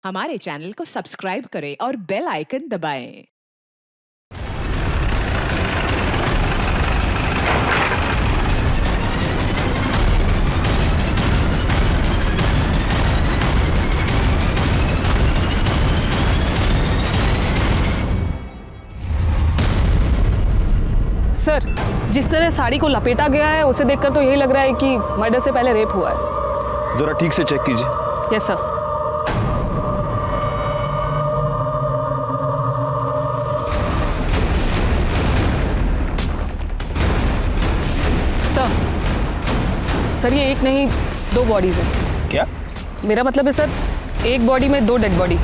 हमारे चैनल को सब्सक्राइब करें और बेल आइकन दबाएं। सर, जिस तरह साड़ी को लपेटा गया है उसे देखकर तो यही लग रहा है कि मर्डर से पहले रेप हुआ है। जरा ठीक से चेक कीजिए। Yes sir. सर ये एक नहीं दो बॉडीज हैं। क्या? मेरा मतलब है सर, एक बॉडी में दो डेड बॉडी।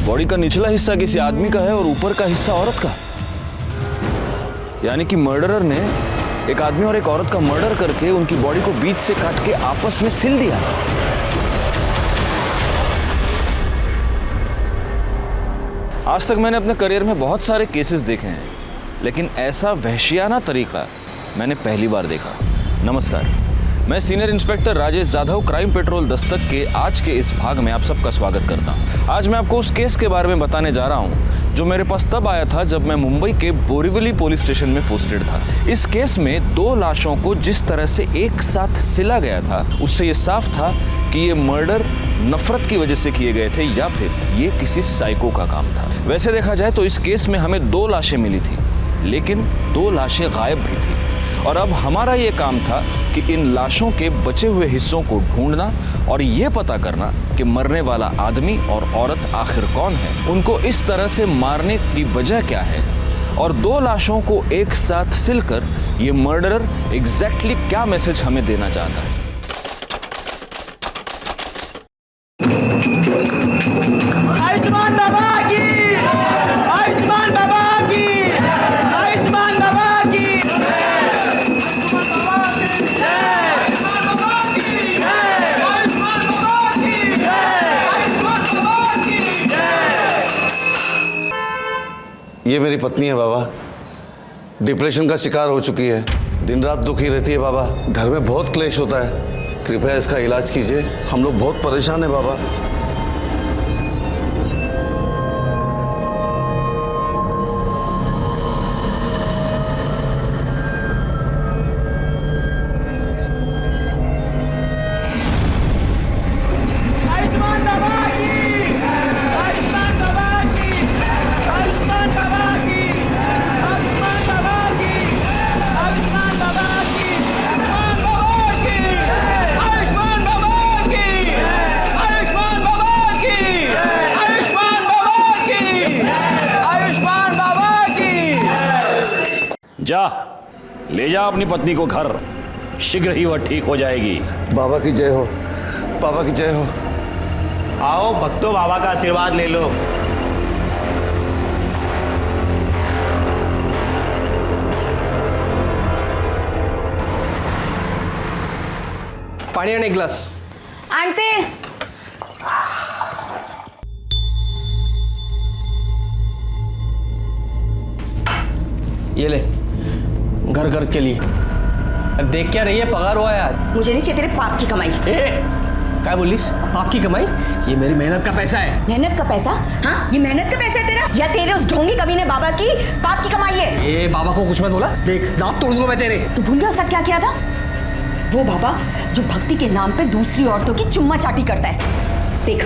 बॉडी का निचला हिस्सा किसी आदमी का है और ऊपर का हिस्सा औरत का। यानी कि मर्डरर ने एक आदमी और एक औरत का मर्डर करके उनकी बॉडी को बीच से काट के आपस में सिल दिया। आज तक मैंने अपने करियर में बहुत सारे केसेस देखे हैं, लेकिन ऐसा वहशियाना तरीका मैंने पहली बार देखा। नमस्कार, मैं senior inspector Rajesh Jadhav, crime petrol Dastak के आज के इस भाग में आप सबका स्वागत करता हूं। आज मैं आपको उस केस के बारे में बताने जा रहा हूं जो मेरे पास तब आया था जब मैं मुंबई के बोरीवली पुलिस स्टेशन में पोस्टेड था। इस केस में दो लाशों को जिस तरह से एक साथ सिला गया था, उससे ये साफ था कि ये मर्डर नफरत की वजह से किए गए थे या फिर ये किसी साइको का काम था। वैसे देखा जाए तो इस केस में हमें दो लाशें मिली थी, लेकिन दो लाशें गायब भी थी। और अब हमारा ये काम था कि इन लाशों के बचे हुए हिस्सों को ढूंढना और ये पता करना कि मरने वाला आदमी और औरत आखिर कौन है, उनको इस तरह से मारने की वजह क्या है, और दो लाशों को एक साथ सिलकर ये मर्डरर एग्जैक्टली क्या मैसेज हमें देना चाहता है। आयुष्मान बाबा की, आयुष्मान बाबा की, आयुष्मान बाबा की। ये मेरी पत्नी है बाबा, डिप्रेशन का शिकार हो चुकी है, दिन रात दुखी रहती है बाबा, घर में बहुत क्लेश होता है, कृपया इसका इलाज कीजिए, हम लोग बहुत परेशान हैं बाबा। जा, ले जा अपनी पत्नी को घर, शीघ्र ही वह ठीक हो जाएगी। बाबा की जय हो, बाबा की जय हो। आओ भक्तों, बाबा का आशीर्वाद ले लो। पानी आणि एक ग्लास आणते। ये ले, घर खर्च के लिए। देख क्या रही है, पगार हुआ है आज। मुझे नहीं चाहिए तेरे पाप की कमाई। क्या बोलिस? पाप की कमाई? ये मेरी मेहनत का पैसा है। मेहनत का पैसा? हाँ, ये मेहनत का पैसा है तेरा या तेरे उस ढोंगी कमीने बाबा की पाप की कमाई है? ये बाबा को कुछ मत बोला, देख दांत तोड़ दूंगा मैं तेरे। तू भूल गया उसका क्या किया था? वो बाबा जो भक्ति के नाम पे दूसरी औरतों की चुम्मा चाटी करता है। देख,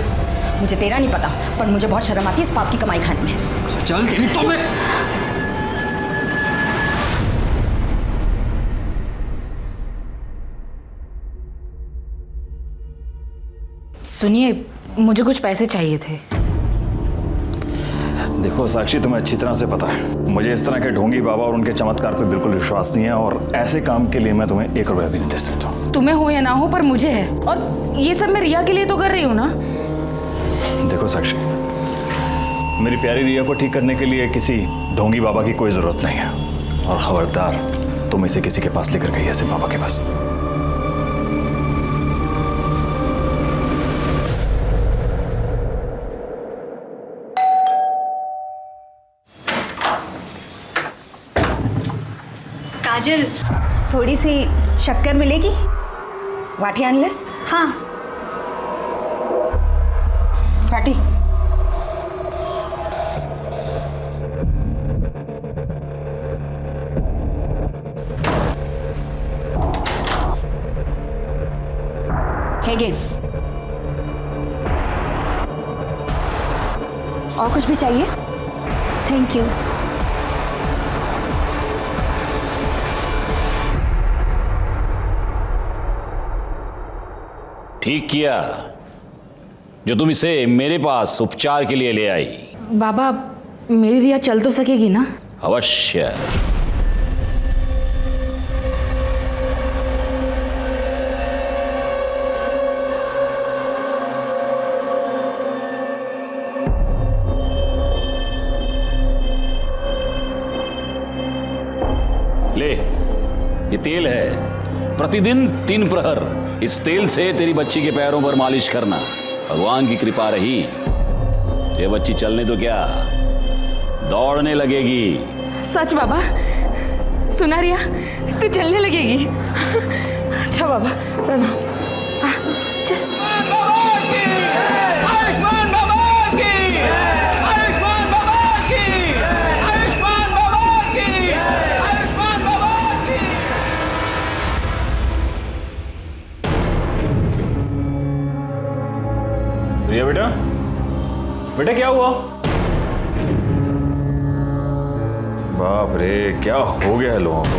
मुझे तेरा नहीं पता, पर मुझे बहुत शर्म आती है इस पाप की कमाई खाने में। चल तेरी तो मैं। सुनिए, मुझे कुछ पैसे चाहिए थे। देखो साक्षी, तुम्हें अच्छी तरह से पता है मुझे इस तरह के ढोंगी बाबा और उनके चमत्कार पे बिल्कुल विश्वास नहीं है, और ऐसे काम के लिए मैं तुम्हें 1 रुपया भी नहीं दे सकता हूँ। तुम्हें हो या ना हो, पर मुझे है, और ये सब मैं रिया के लिए तो कर रही हूँ ना। देखो साक्षी, मेरी प्यारी रिया को ठीक करने के लिए किसी ढोंगी बाबा की कोई जरूरत नहीं है, और खबरदार तुम इसे किसी के पास लेकर गई ऐसे बाबा के पास। काजल, थोड़ी सी शक्कर मिलेगी? वाटी अनलेस? हाँ। चाटी। Again. और कुछ भी चाहिए? Thank you. ठीक किया जो तुम इसे मेरे पास उपचार के लिए ले आई। बाबा मेरी रिया चल तो सकेगी ना? अवश्य। ले, ये तेल है, प्रतिदिन 3 प्रहर इस तेल से तेरी बच्ची के पैरों पर मालिश करना। भगवान की कृपा रही, ये बच्ची चलने तो क्या, दौड़ने लगेगी। सच बाबा? सुना रिया, तू चलने लगेगी? अच्छा बाबा, प्रणाम। हाँ, चल। आयुष्मान बाबा की, आयुष्मान बाबा की, आयुष्मान बाबा की, आयुष्मान बाबा की। रिया बेटा, बेटा क्या हुआ? बाप रे, क्या हो गया है लोगों को?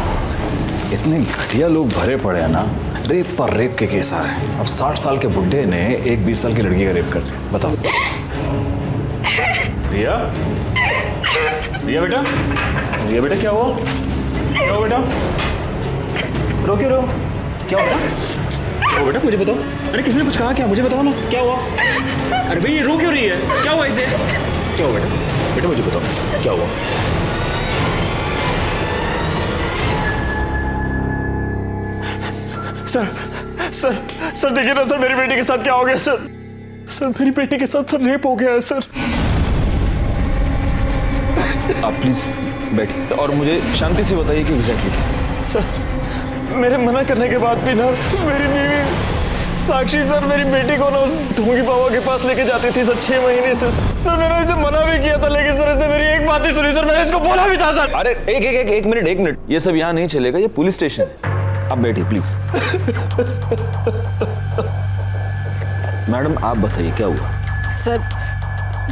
इतने घटिया लोग भरे पड़े हैं ना, रेप पर रेप के केस आ रहे हैं। अब 60 साल के बुड्ढे ने एक 20 साल की लड़की का रेप कर दिया, बताओ। रिया, रिया बेटा, रिया बेटा क्या हुआ? क्या हुआ बेटा? रो क्यों रो? क्या हुआ? ओ बेटा मुझे बताओ। अरे किसी ने कुछ कहा क्या? मुझे बताओ ना, क्या हुआ? अरे भाई ये रो क्यों रही है? क्या हुआ इसे? क्या हुआ बेटा? बेटा मुझे बताओ, क्या हुआ? सर सर सर देखिए ना सर, मेरी बेटी के साथ क्या हो गया सर? सर मेरी बेटी के साथ सर रेप हो गया है सर। आप प्लीज बैठिए और मुझे शांति से बताइए कि एग्जैक्टली क्या। सर मेरे मना करने के बाद भी ना मेरी बीवी साक्षी सर मेरी बेटी को ना उस ढोंगी बाबा के पास लेके जाती थी सर 6 महीने से। सर मैंने इसे मना भी किया था, लेकिन सर इसने मेरी एक बात नहीं सुनी सर। मैंने इसको बोला भी था सर। अरे एक मिनट, ये सब यहाँ नहीं चलेगा, ये पुलिस स्टेशन है। आप बैठिए प्लीज। मैडम आप बताइए क्या हुआ? सर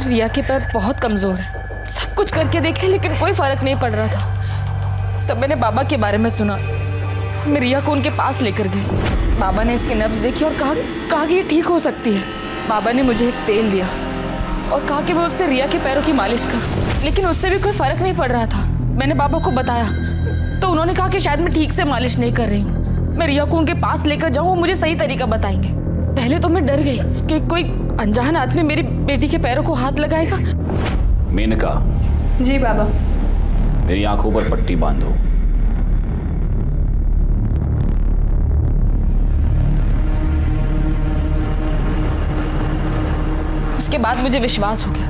रिया के पैर बहुत कमजोर है, सब कुछ करके देखे लेकिन कोई फर्क नहीं पड़ रहा था। तब मैंने बाबा के बारे में सुना, मैं रिया को उनके पास लेकर गई। बाबा ने इसकी नब्ज देखी और कहा कि ये ठीक हो सकती है। बाबा ने मुझे एक तेल दिया और कहा कि मैं उससे रिया के पैरों की मालिश करूं, लेकिन उससे भी कोई फर्क नहीं पड़ रहा था। मैंने बाबा को बताया तो उन्होंने कहा कि शायद मैं ठीक से मालिश नहीं कर रही हूँ, मैं रिया को उनके पास लेकर जाऊँ, वो मुझे सही तरीका बताएंगे। पहले तो मैं डर गई कि कोई अनजान आदमी मेरी बेटी के पैरों को हाथ लगाएगा। मेनका। जी बाबा। मेरी आंखों पर पट्टी बांधो। उसके बाद मुझे विश्वास हो गया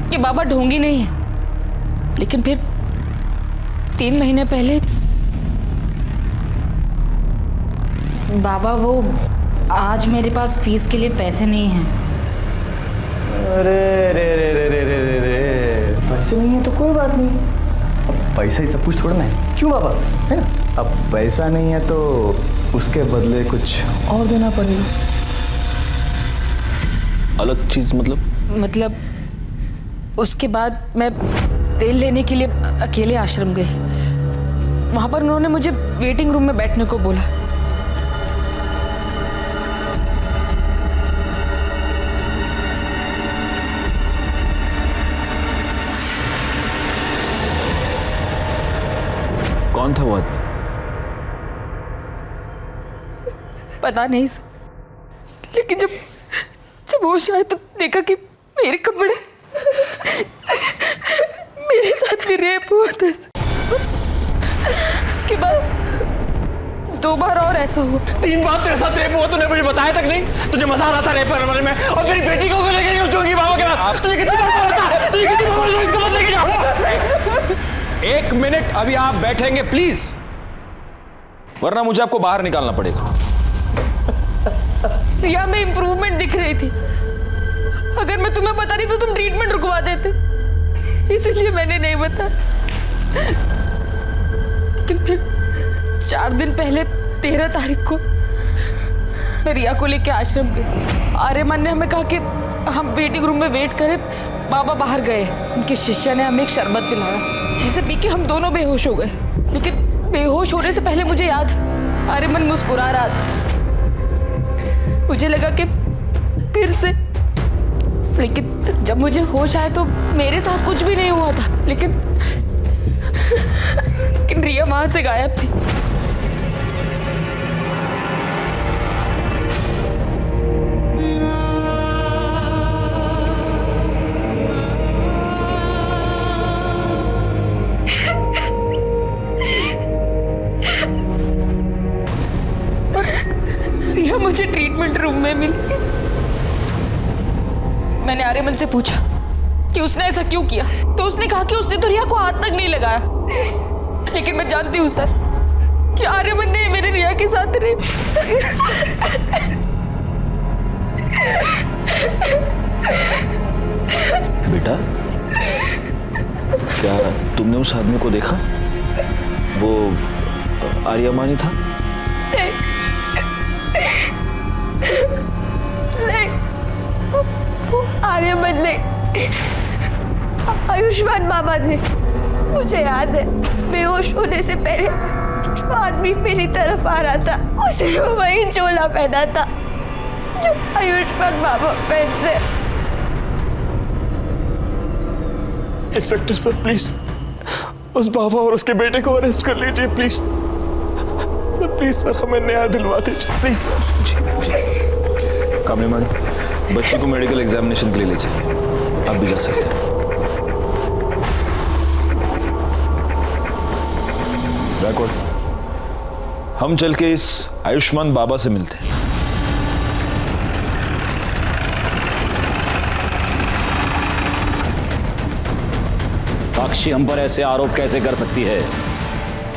कि बाबा ढोंगी नहीं है। लेकिन फिर 3 महीने पहले बाबा, वो आज मेरे पास फीस के लिए पैसे नहीं हैं। अरे रे रे रे रे रे रे रे, पैसे नहीं है तो कोई बात नहीं, अब पैसा ही सब कुछ थोड़ा ना है, क्यों बाबा, है ना? अब पैसा नहीं है तो उसके बदले कुछ और देना पड़ेगा। अलग चीज मतलब उसके बाद मैं तेल लेने के लिए अकेले आश्रम गई। वहां पर उन्होंने मुझे वेटिंग रूम में बैठने को बोला। कौन था वो आदमी? पता नहीं सर, लेकिन जब वो शायद तो देखा कि मेरे कपड़े मेरे साथ भी रेप हुआ था। उसके बाद 2 बार और ऐसा हुआ। 3 बार तेरे साथ रेप हुआ, तूने मुझे बताया तक नहीं? तुझे मजा आ रहा था रेप करने में, और मेरी बेटी को लेकर गई उस ढोंगी बाबा के पास। तुझे कितनी बार बोला था? तुझे कितनी बार बोला इसको मत लेके जाओ? 1 मिनट, अभी आप बैठेंगे प्लीज, वरना मुझे आपको बाहर निकालना पड़ेगा। रिया में इंप्रूवमेंट दिख रही थी। अगर मैं तुम्हें बताती तो तुम ट्रीटमेंट रुकवा देते, इसलिए मैंने नहीं बताया। लेकिन फिर 4 दिन पहले 13 तारीख को मैं रिया को लेके आश्रम गई। आर्यमान ने हमें कहा कि हम वेटिंग रूम में वेट करें, बाबा बाहर गए। उनके शिष्य ने हमें एक शरबत पिलाया, जिसे पी के हम दोनों बेहोश हो गए। लेकिन बेहोश होने से पहले मुझे याद, आर्यमान मुस्कुरा रहा था। मुझे लगा कि फिर से, लेकिन जब मुझे होश आया तो मेरे साथ कुछ भी नहीं हुआ था। लेकिन रिया वहां से गायब थी। रिया मुझे ट्रीटमेंट रूम में मिली। मैंने आर्यमन से पूछा कि उसने ऐसा क्यों किया, तो उसने कहा कि उसने तो रिया को हाथ तक नहीं लगाया। लेकिन मैं जानती हूँ सर कि आर्यमन ने मेरे रिया के साथ रेप। बेटा, क्या तुमने उस आदमी को देखा? वो आर्यमान ही था? नहीं, आर्यमन नहीं, आयुष्मान बाबा थे। मुझे याद है, बेहोश होने से पहले जो आदमी मेरी तरफ आ रहा था, उसने वही चोला पहना था जो आयुष्मान बाबा पहनते। इंस्पेक्टर सर प्लीज उस बाबा और उसके बेटे को अरेस्ट कर लीजिए प्लीज सर। प्लीज सर, हमें न्याय दिलवा दीजिए प्लीज सर। कामनी मैडम, बच्ची को मेडिकल एग्जामिनेशन के लिए ले जाइए। आप भी जा सकते हैं। बैकवर्ड, हम चल के इस आयुष्मान बाबा से मिलते हैं। साक्षी हम पर ऐसे आरोप कैसे कर सकती है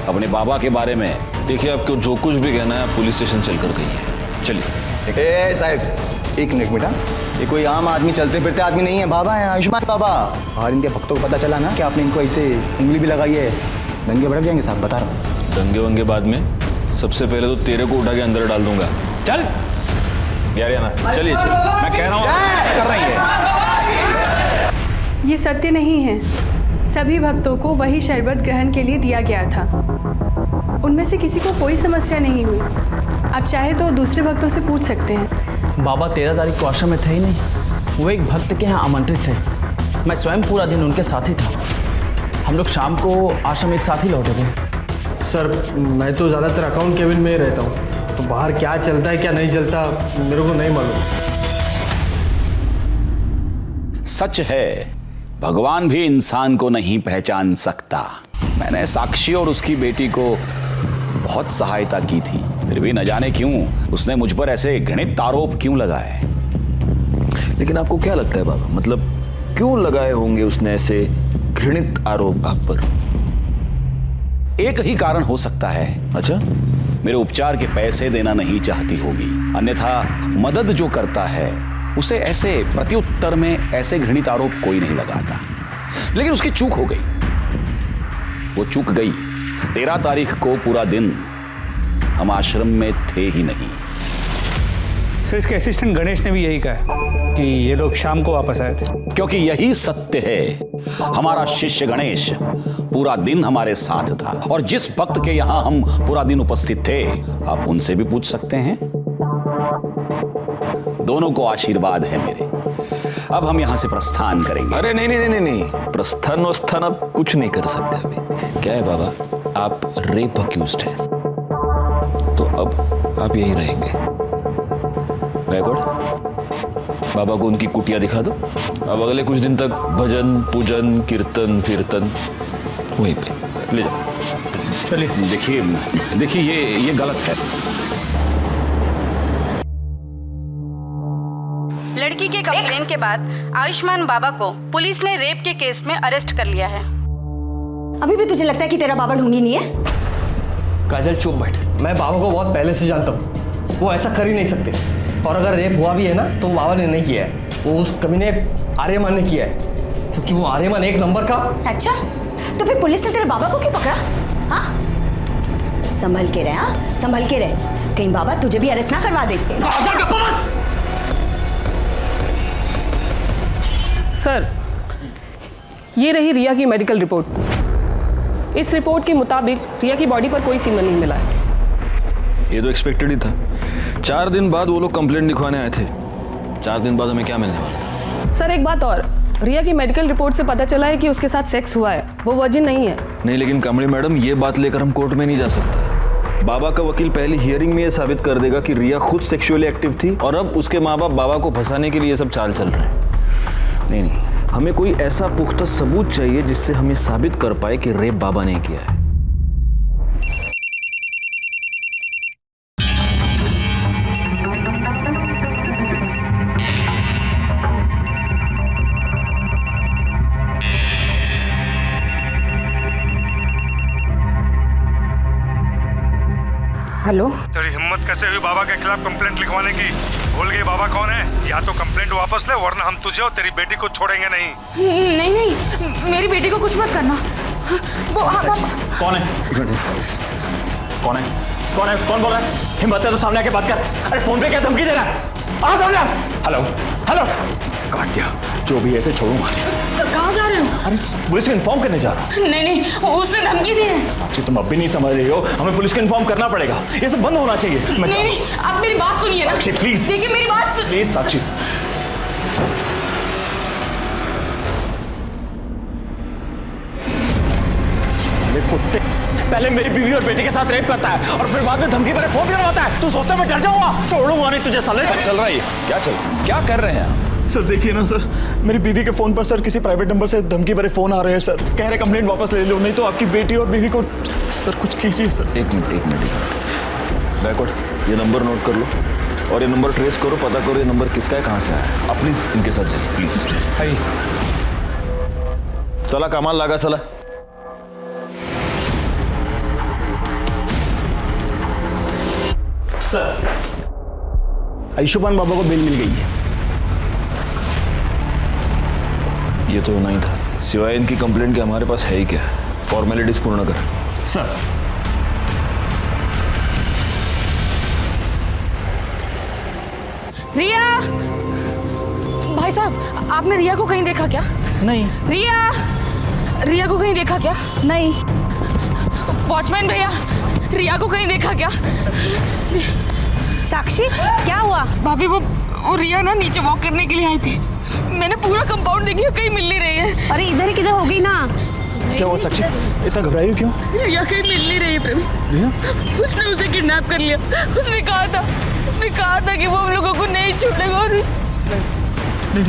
अपने बाबा के बारे में? देखिए, आपको जो कुछ भी कहना है आप पुलिस स्टेशन चलकर कहिए। चलिए। साहब एक मिनट बेटा, ये कोई आम आदमी चलते फिरते आदमी नहीं है, बाबा है आयुष्मान बाबा। और इनके भक्तों को पता चला ना कि आपने इनको ऐसे उंगली भी लगाई है, दंगे भड़क जाएंगे साहब, बता रहा हूँ। दंगे वंगे बाद में, सबसे पहले तो तेरे को उठा के अंदर डाल दूंगा। चल यार ना, चलिए चलिए, मैं कह रहा हूँ कर रही है। ये सत्य नहीं है। सभी भक्तों को वही शरबत ग्रहण के लिए दिया गया था। उनमें से किसी को कोई समस्या नहीं हुई। आप चाहे तो दूसरे भक्तों से पूछ सकते हैं। बाबा 13 तारीख को आश्रम में थे ही नहीं, वो एक भक्त के यहाँ आमंत्रित थे। मैं स्वयं पूरा दिन उनके साथ ही था। हम लोग शाम को आश्रम एक साथ ही लौटे थे। सर मैं तो ज़्यादातर अकाउंट केबिन में ही रहता हूँ, तो बाहर क्या चलता है क्या नहीं चलता मेरे को नहीं मालूम। सच है, भगवान भी इंसान को नहीं पहचान सकता। मैंने साक्षी और उसकी बेटी को बहुत सहायता की थी, फिर भी न जाने क्यों उसने मुझ पर ऐसे घृणित आरोप क्यों लगाए। लेकिन आपको क्या लगता है बाबा, मतलब क्यों लगाए होंगे उसने ऐसे घृणित आरोप आप पर? एक ही कारण हो सकता है। अच्छा? मेरे उपचार के पैसे देना नहीं चाहती होगी, अन्यथा मदद जो करता है उसे ऐसे प्रत्युत्तर में ऐसे घृणित आरोप कोई नहीं लगाता। लेकिन उसकी चूक हो गई, वो चूक गई। 13 तारीख को पूरा दिन हम आश्रम में थे ही नहीं। सर इसके असिस्टेंट गणेश ने भी यही कहा कि ये लोग शाम को वापस आए थे। क्योंकि यही सत्य है, हमारा शिष्य गणेश पूरा दिन हमारे साथ था। और जिस भक्त के यहां हम पूरा दिन उपस्थित थे, आप उनसे भी पूछ सकते हैं। दोनों को आशीर्वाद है मेरे। अब हम यहां से प्रस्थान करेंगे। अरे नहीं नहीं नहीं नहीं, प्रस्थान वस्थान आप कुछ नहीं कर सकते अभी। क्या है बाबा, आप रेप अक्यूज्ड हैं, तो अब आप यहीं रहेंगे। बैकवर्ड, बाबा को उनकी कुटिया दिखा दो। अब अगले कुछ दिन तक भजन पूजन कीर्तन कीर्तन वहीं पे ले जाओ। चलिए। देखिए ये गलत है। लड़की के कंप्लेन के बाद आयुष्मान बाबा को पुलिस ने रेप के केस में अरेस्ट कर लिया है। अभी भी तुझे लगता है कि तेरा बाबा ढोंगी नहीं है? काजल चुप बैठ, मैं बाबा को बहुत पहले से जानता हूँ, वो ऐसा कर ही नहीं सकते। और अगर रेप हुआ भी है ना तो बाबा ने नहीं किया है, वो उस कमीने आर्यमान ने किया है, क्योंकि वो आर्यमान एक नंबर का। अच्छा, तो फिर पुलिस ने तेरे बाबा को क्यों पकड़ा? हाँ, संभल के रहे, हाँ संभल के रहे, कहीं बाबा तुझे भी अरेस्ट ना करवा दे। सर, ये रही रिया की मेडिकल रिपोर्ट। इस रिपोर्ट के मुताबिक रिया की बॉडी पर कोई सीमन नहीं मिला है। ये तो एक्सपेक्टेड ही था। 4 दिन बाद वो लोग कंप्लेंट लिखवाने आए थे। 4 दिन बाद हमें क्या मिलने वाला था? सर एक बात और, रिया की मेडिकल रिपोर्ट से पता चला है कि उसके साथ सेक्स हुआ है, वो वर्जिन नहीं है। नहीं, लेकिन कमली मैडम, ये बात लेकर हम कोर्ट में नहीं जा सकते। बाबा का वकील पहली हियरिंग में ये साबित कर देगा कि रिया खुद सेक्सुअली एक्टिव थी और अब उसके माँ बाप बाबा को फंसाने के लिए ये सब चाल चल रहे हैं। नहीं, हमें कोई ऐसा पुख्ता सबूत चाहिए जिससे हम ये साबित कर पाए कि रेप बाबा ने किया है। हेलो, तेरी हिम्मत कैसे हुई बाबा के खिलाफ कंप्लेंट लिखवाने की? भूल गई बाबा कौन है? या तो कंप्लेंट वापस ले, वरना हम तुझे और तेरी बेटी को छोड़ेंगे नहीं। नहीं, मेरी बेटी को कुछ मत करना। वो कौन है? कौन है? कौन है? कौन बोल रहा है? हिम्मत है तो सामने आके बात कर। अरे फोन पे क्या धमकी दे रहा है? आ सामने। हेलो हेलो, काट दिया। जो भी ऐसे छोड़ूंगा। कहाँ जा रहे हो? अरे पुलिस को इन्फॉर्म करने जा रहा हूँ। नहीं, उसने धमकी दी है। साक्षी, तुम अब भी नहीं समझ रही हो, हमें पुलिस को इन्फॉर्म करना पड़ेगा। ये सब बंद होना चाहिए। नहीं, आप मेरी बात सुनिए ना। साक्षी प्लीज, देखिए मेरी बात सुन। प्लीज साक्षी। कुत्ते, पहले मेरी बीवी और बेटी के साथ रेप करता है और फिर बाद में धमकी भरे फोन करवाता है। तू सोचता मैं डर जाऊंगा? छोड़ूंगा नहीं तुझे साले। क्या चल रहा है? क्या कर रहे हैं आप? सर देखिए ना सर, मेरी बीवी के फोन पर सर किसी प्राइवेट नंबर से धमकी भरे फोन आ रहे हैं सर। कह रहे कंप्लेंट वापस ले लो, नहीं तो आपकी बेटी और बीवी को। सर कुछ कीजिए सर। एक मिनट। बैकवर्ड, ये नंबर नोट कर लो और ये नंबर ट्रेस करो, पता करो ये नंबर किसका है, कहाँ से आया है। आप प्लीज इनके साथ जाइए, प्लीज। चला कमाल लगा, चला। सर, आयुष्मान बाबा को बेल मिल गई है। ये तो नहीं था। सिवाय इनकी कंप्लेंट के हमारे पास है ही क्या? फॉर्मेलिटीज पूर्ण कर। सर, रिया, भाई साहब, आपने रिया को कहीं देखा क्या? नहीं। रिया को कहीं देखा क्या? नहीं। वॉचमैन भैया, रिया को कहीं देखा क्या? साक्षी, क्या हुआ? भाभी, वो रिया ना नीचे वॉक करने के लिए आई थी। मैंने पूरा कंपाउंड देख लिया, कहीं मिल नहीं रही है। अरे इधर ही किधर होगी ना। क्या हुआ साक्षी? इतना घबराई हो क्यों? रिया कहीं मिल नहीं रही है प्रवीण। रिया? उसने उसे किडनैप कर लिया। उसने कहा था कि वो हम लोगों को नहीं छोड़ेगा और नहीं।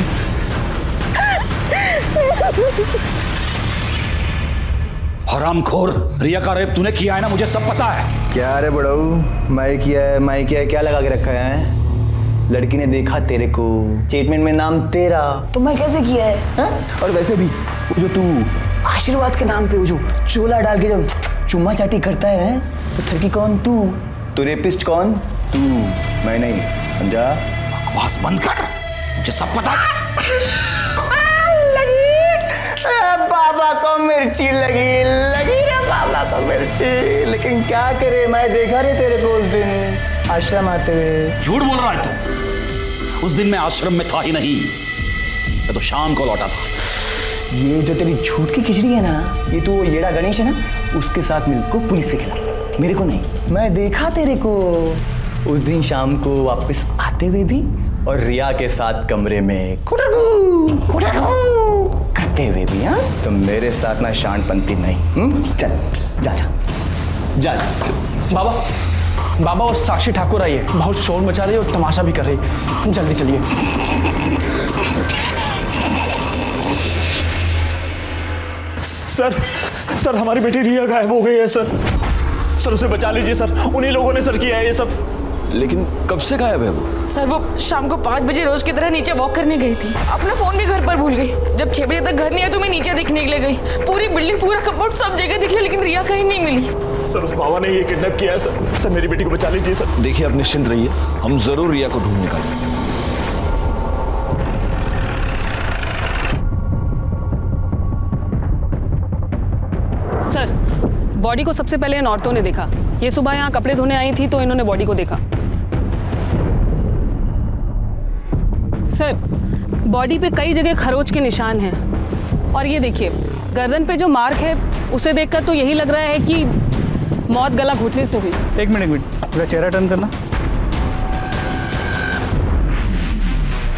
हरामखोर, रिया का रेप तूने किया है ना, मुझे सब पता है। क्या रे बड़ाऊ, मैं किया है, क्या लगा के रखा है? लड़की ने देखा तेरे को, स्टेटमेंट में नाम तेरा, तो मैं कैसे किया है हा? और वैसे भी वो जो तू आशीर्वाद के नाम पे वो जो चोला डाल के जो चुम्मा चाटी करता है, तो ठगी कौन? तू रेपिस्ट कौन? तू, मैं नहीं, समझा? बकवास बंद कर, मुझे सब पता है। बाबा को मिर्ची लगी रे बाबा को मिर्ची। लेकिन क्या करे, मैं देखा रे तेरे को उस दिन आश्रम आते हुए। झूठ बोल रहा है तू। उस दिन मैं आश्रम में था ही नहीं, मैं तो शाम को लौटा था। ये जो तेरी झूठ की खिचड़ी है ना, ये तो येड़ा गणेश है ना, उसके साथ मिलकर पुलिस से खिला, मेरे को नहीं। मैं देखा तेरे को उस दिन शाम को वापस आते हुए भी, और रिया के साथ कमरे में करते हुए भी। हाँ, तो मेरे साथ ना शानपंती नहीं। चल जा। बाबा वो साक्षी ठाकुर आई है, बहुत शोर मचा रही है और तमाशा भी कर रही है। जल्दी चलिए। सर, हमारी बेटी रिया गायब हो गई है सर, उसे बचा लीजिए सर। उन्हीं लोगों ने सर किया है ये सब। लेकिन कब से गायब है वो? सर, वो शाम को 5 बजे रोज की तरह नीचे वॉक करने गई थी। अपना फोन भी घर पर भूल गई। जब 6 बजे तक घर नहीं आया तो मैं नीचे दिखने के लिए गई। पूरी बिल्डिंग, पूरा कंपाउंड, सब जगह दिख लिया, लेकिन रिया कहीं नहीं मिली। सर उस बाबा ने ये किडनैप किया है सर। सर मेरी बेटी को बचा लीजिए सर। देखिए आप निश्चिंत रहिए, हम जरूर रिया को ढूंढ निकालेंगे। सर, बॉडी को सबसे पहले इन औरतों ने देखा। ये सुबह यहाँ कपड़े धोने आई थी तो इन्होंने बॉडी को देखा। सर, बॉडी पे कई जगह खरोच के निशान हैं और ये देखिए गर्दन पे जो मार्क है उसे देखकर तो यही लग रहा है कि मौत गला घुटने से हुई। एक मिनट पूरा चेहरा टर्न करना।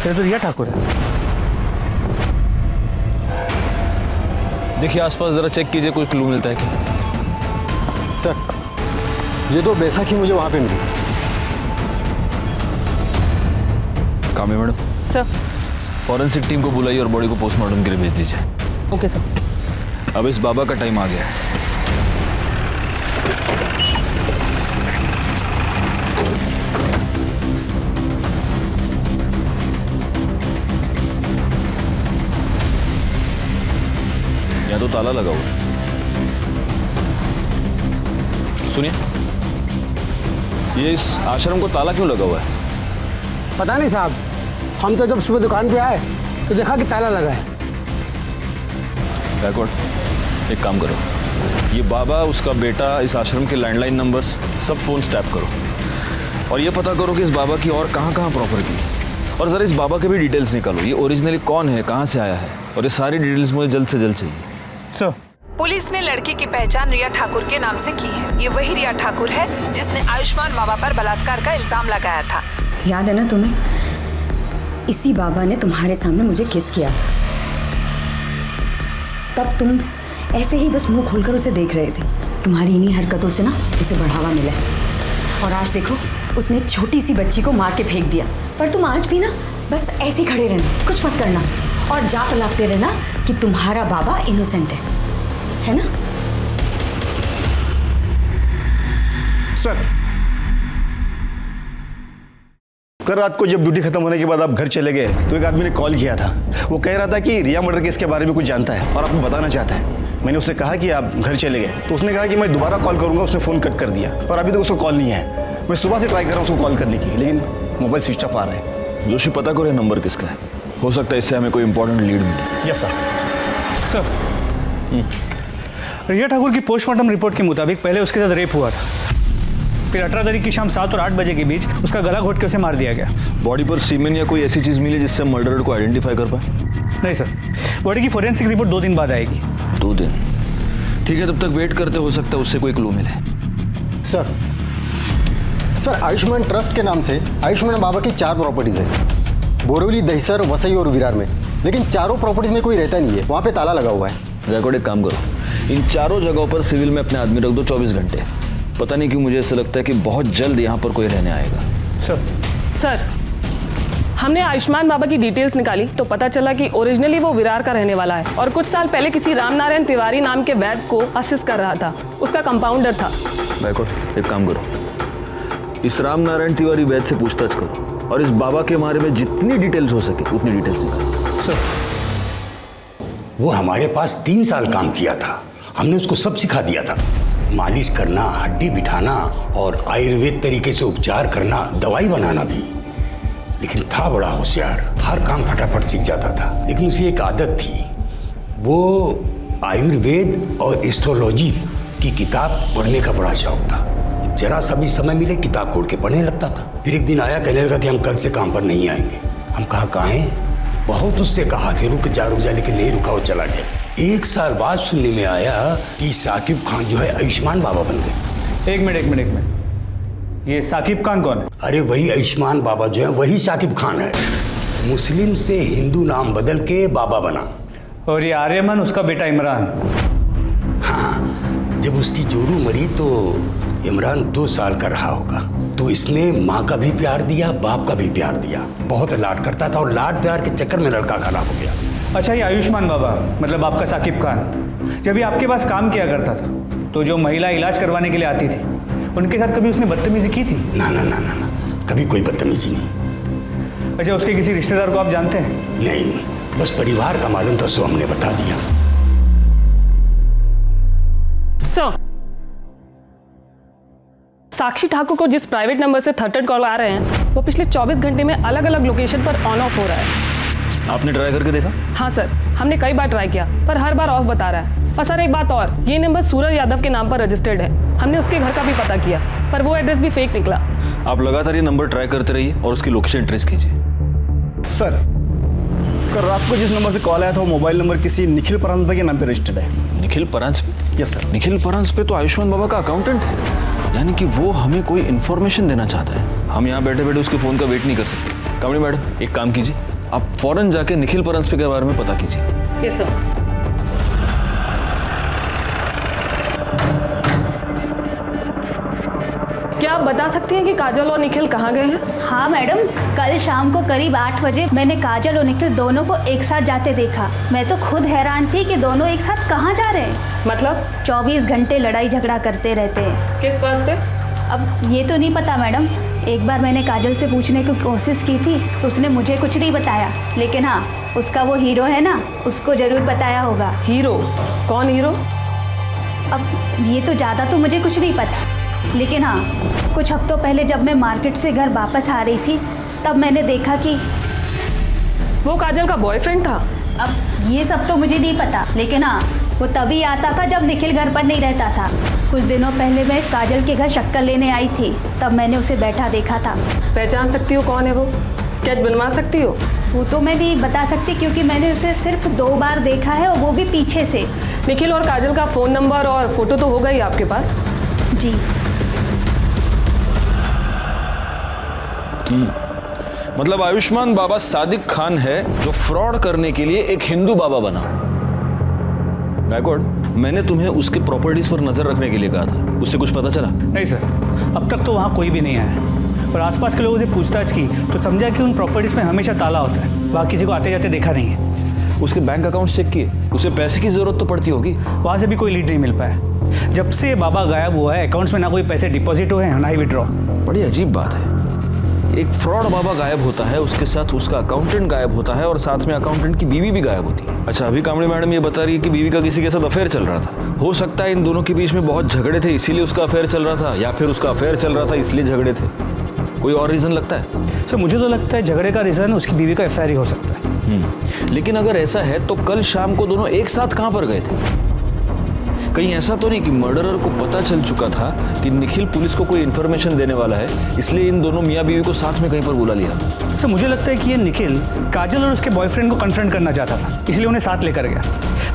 सर तो रिया ठाकुर है। देखिए आसपास जरा चेक कीजिए, कोई क्लू मिलता है क्या? सर ये तो बैसाखी मुझे वहाँ पे मिली। Kamya madam, sir forensic team को बुलाइए और बॉडी को पोस्टमार्टम के लिए भेज दीजिए। Okay sir. अब इस बाबा का टाइम आ गया है। यहाँ तो ताला लगा हुआ है। सुनिए, ये इस आश्रम को ताला क्यों लगा हुआ है? पता नहीं साहब, हम तो जब सुबह दुकान पे आए तो देखा कि ताला लगा है। बैकवर्ड, एक काम करो, ये बाबा, उसका बेटा, इस आश्रम के लैंडलाइन नंबर्स सब फोन टैप करो और ये पता करो कि इस बाबा की और कहाँ कहाँ प्रॉपर्टी है और ज़रा इस बाबा के भी डिटेल्स निकालो। ये ओरिजिनली कौन है, कहाँ से आया है, और ये सारी डिटेल्स मुझे जल्द से जल्द चाहिए। सर पुलिस ने लड़की की पहचान रिया ठाकुर के नाम से की है। ये वही रिया ठाकुर है जिसने आयुष्मान बाबा पर बलात्कार का इल्जाम लगाया था। याद है ना तुम्हें, इसी बाबा ने तुम्हारे सामने मुझे किस किया था। तब तुम ऐसे ही बस मुंह खोलकर उसे देख रहे थे। तुम्हारी इन्हीं हरकतों से ना उसे बढ़ावा मिला है और आज देखो उसने एक छोटी सी बच्ची को मार के फेंक दिया। पर तुम आज भी ना बस ऐसे ही खड़े रहना, कुछ मत करना और जाप लगाते रहना कि तुम्हारा बाबा इनोसेंट है ना? सर कल रात को जब ड्यूटी खत्म होने के बाद आप घर चले गए तो एक आदमी ने कॉल किया था। वो कह रहा था कि रिया मर्डर केस के बारे में कुछ जानता है और आपको बताना चाहता है। मैंने उससे कहा कि आप घर चले गए तो उसने कहा कि मैं दोबारा कॉल करूंगा। उसने फ़ोन कट कर दिया और अभी तक उसको कॉल नहीं है। मैं सुबह से ट्राई कर रहा हूँ उसको कॉल करने की, लेकिन मोबाइल स्विच ऑफ आ रहा है। जोशी, पता करो ये नंबर किसका है, हो सकता है इससे हमें कोई इंपॉर्टेंट लीड मिले। Yes sir. सर रिया ठाकुर की पोस्टमार्टम रिपोर्ट के मुताबिक पहले उसके साथ रेप हुआ था, फिर 18 तारीख की शाम 7 और 8 बजे के बीच उसका गला घोट के उसे मार दिया गया। बॉडी पर सीमेन या कोई ऐसी चीज़ मिली जिससे मर्डरर को आइडेंटिफाई कर पाए? नहीं सर, बॉडी की फोरेंसिक रिपोर्ट 2 दिन बाद आएगी। 2 दिन? ठीक है, तब तक वेट करते, हो सकता है उससे कोई क्लू मिले। सर आयुष्मान ट्रस्ट के नाम से आयुष्मान बाबा की 4 प्रॉपर्टीज है, बोरीवली, दहिसर, वसई और विरार में। लेकिन चारों प्रॉपर्टीज में कोई रहता नहीं है, वहाँ पे ताला लगा हुआ है। रिकॉर्ड, एक काम करो, इन चारों जगहों पर सिविल में अपने आदमी रख दो 24 घंटे। पता नहीं क्यों मुझे ऐसा लगता है कि बहुत जल्द यहाँ पर कोई रहने आएगा। सर हमने आयुष्मान बाबा की डिटेल्स निकाली तो पता चला कि ओरिजिनली वो विरार का रहने वाला है और कुछ साल पहले किसी रामनारायण तिवारी नाम के वैद्य को असिस्ट कर रहा था, उसका कंपाउंडर था। बैकवर्ड, एक काम करो, इस रामनारायण तिवारी वैद्य से पूछताछ करो और इस बाबा के बारे में जितनी डिटेल्स हो सके उतनी डिटेल्स निकालो। सर वो हमारे पास 3 साल काम किया था, हमने उसको सब सिखा दिया था। मालिश करना, हड्डी बिठाना और आयुर्वेद तरीके से उपचार करना, दवाई बनाना भी। लेकिन था बड़ा होशियार, हर काम फटाफट सीख जाता था। लेकिन उसे एक आदत थी, वो आयुर्वेद और एस्ट्रोलॉजी की किताब पढ़ने का बड़ा शौक था। जरा सा भी समय मिले किताब खोल के पढ़ने लगता था। फिर एक दिन आया, कहने लगा कि हम कल से काम पर नहीं आएंगे। हम कहा काहे? बहुत उससे कहा कि रुक जा, लेकिन नहीं रुका, वो चला गया। 1 साल बाद सुनने में आया कि साकिब खान जो है आयुष्मान बाबा बन गए। एक मिनट, ये साकिब खान कौन है? अरे वही आयुष्मान बाबा जो है वही साकिब खान है। मुस्लिम से हिंदू नाम बदल के बाबा बना। और ये आर्यमन उसका बेटा इमरान। हाँ, जब उसकी जोरू मरी तो इमरान 2 साल का रहा होगा। तो इसने माँ का भी प्यार दिया, बाप का भी प्यार दिया। बहुत लाड करता था और लाड प्यार के चक्कर में लड़का खराब हो गया। अच्छा, ये आयुष्मान बाबा मतलब आपका साकिब खान जब भी आपके पास काम किया करता था तो जो महिला इलाज करवाने के लिए आती थी उनके साथ कभी उसने बदतमीजी की थी? ना, कभी कोई बदतमीजी नहीं। अच्छा, उसके किसी रिश्तेदार को आप जानते हैं? नहीं, बस परिवार का मालूम था, सो हमने बता दिया। सर साक्षी ठाकुर को जिस प्राइवेट नंबर से थर्ड कॉल आ रहे हैं वो पिछले 24 घंटे में अलग अलग लोकेशन पर ऑन ऑफ हो रहा है। आपने ट्राई करके देखा? हाँ सर, हमने कई बार ट्राई किया पर हर बार ऑफ बता रहा है। और सर एक बात और, ये नंबर सूरज यादव के नाम पर रजिस्टर्ड है। हमने उसके घर का भी पता किया पर वो एड्रेस भी फेक निकला। आप लगातार ये नंबर ट्राई करते रहिए और उसकी लोकेशन ट्रेस कीजिए। सर, कल रात को जिस नंबर से कॉल आया था वो मोबाइल नंबर किसी निखिल परांजपे के नाम पे रजिस्टर्ड है। निखिल परांजपे? Yes sir. निखिल परांजपे तो आयुष्मान बाबा का अकाउंटेंट है, यानी कि वो हमें कोई इन्फॉर्मेशन देना चाहता है। हम यहाँ बैठे बैठे उसके फ़ोन का वेट नहीं कर सकते। कामड़ी मैडम, एक काम कीजिए, आप फौरन जाके निखिल परांजपे के बारे में पता कीजिए। Yes sir. क्या आप बता सकती हैं कि काजल और निखिल कहाँ गए हैं? हाँ मैडम, कल शाम को करीब 8 बजे मैंने काजल और निखिल दोनों को एक साथ जाते देखा। मैं तो खुद हैरान थी कि दोनों एक साथ कहाँ जा रहे हैं। मतलब 24 घंटे लड़ाई झगड़ा करते रहते हैं। किस बात पे? अब ये तो नहीं पता मैडम। एक बार मैंने काजल से पूछने की कोशिश की थी तो उसने मुझे कुछ नहीं बताया, लेकिन हाँ, उसका वो हीरो है ना, उसको जरूर बताया होगा। हीरो? कौन हीरो? अब ये तो ज़्यादा तो मुझे कुछ नहीं पता, लेकिन हाँ, कुछ हफ्तों पहले जब मैं मार्केट से घर वापस आ रही थी तब मैंने देखा कि वो काजल का बॉयफ्रेंड था। अब ये सब तो मुझे नहीं पता, लेकिन हाँ, वो तभी आता था जब निखिल घर पर नहीं रहता था। कुछ दिनों पहले मैं काजल के घर शक्कर लेने आई थी, तब मैंने उसे बैठा देखा था। पहचान सकती हो कौन है वो? स्केच बनवा सकती हो? वो तो मैं नहीं बता सकती क्योंकि मैंने उसे सिर्फ 2 बार देखा है और वो भी पीछे से। निखिल और काजल का फ़ोन नंबर और फोटो तो होगा ही आपके पास? जी। मतलब आयुष्मान बाबा सादिक खान है जो फ्रॉड करने के लिए एक हिंदू बाबा बना। गायकवाड़, मैंने तुम्हें उसके प्रॉपर्टीज पर नजर रखने के लिए कहा था, उससे कुछ पता चला? नहीं सर, अब तक तो वहाँ कोई भी नहीं आया और आसपास के लोगों से पूछताछ की तो समझा कि उन प्रॉपर्टीज में हमेशा ताला होता है, वहाँ किसी को आते जाते देखा नहीं है। उसके बैंक अकाउंट चेक किए? उसे पैसे की जरूरत तो पड़ती होगी। वहाँ से भी कोई लीड नहीं मिल पाया। जब से बाबा गायब हुआ है अकाउंट्स में ना कोई पैसे डिपॉजिट हुए हैं ना ही विड्रॉ। बड़ी अजीब बात है, एक फ्रॉड बाबा गायब होता है, उसके साथ उसका अकाउंटेंट गायब होता है और साथ में अकाउंटेंट की बीवी भी गायब होती है। अच्छा, अभी कामड़ी मैडम ये बता रही है कि बीवी का किसी के साथ अफेयर चल रहा था। हो सकता है इन दोनों के बीच में बहुत झगड़े थे इसीलिए उसका अफेयर चल रहा था, या फिर उसका अफेयर चल रहा था इसलिए झगड़े थे। कोई और रीजन लगता है? सर मुझे तो लगता है झगड़े का रीजन उसकी बीवी का एफआईआर ही हो सकता है। लेकिन अगर ऐसा है तो कल शाम को दोनों एक साथ कहाँ पर गए थे? कहीं ऐसा तो नहीं कि मर्डरर को पता चल चुका था कि निखिल पुलिस को कोई इन्फॉर्मेशन देने वाला है, इसलिए इन दोनों मियाँ बीवी को साथ में कहीं पर बुला लिया? सर मुझे लगता है कि ये निखिल काजल और उसके बॉयफ्रेंड को कन्फ्रंट करना चाहता था, इसलिए उन्हें साथ लेकर गया,